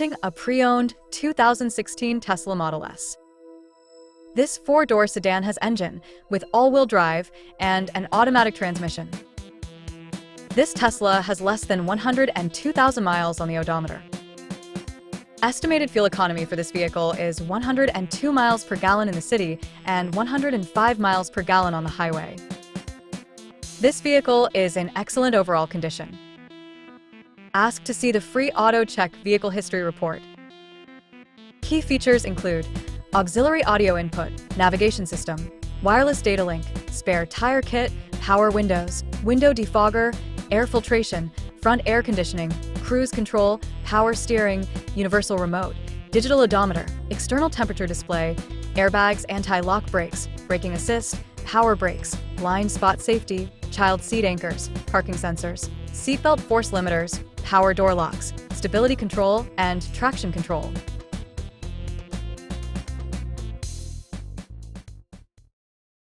presenting a pre-owned 2016 Tesla Model S. This four-door sedan has engine with all-wheel drive and an automatic transmission. This Tesla has less than 102,000 miles on the odometer. Estimated fuel economy for this vehicle is 102 miles per gallon in the city and 105 miles per gallon on the highway. This vehicle is in excellent overall condition. Ask to see the free Auto Check Vehicle History Report. Key features include auxiliary audio input, navigation system, wireless data link, spare tire kit, power windows, window defogger, air filtration, front air conditioning, cruise control, power steering, universal remote, digital odometer, external temperature display, airbags, anti-lock brakes, braking assist, power brakes, blind spot safety, child seat anchors, parking sensors, seatbelt force limiters, power door locks, stability control, and traction control.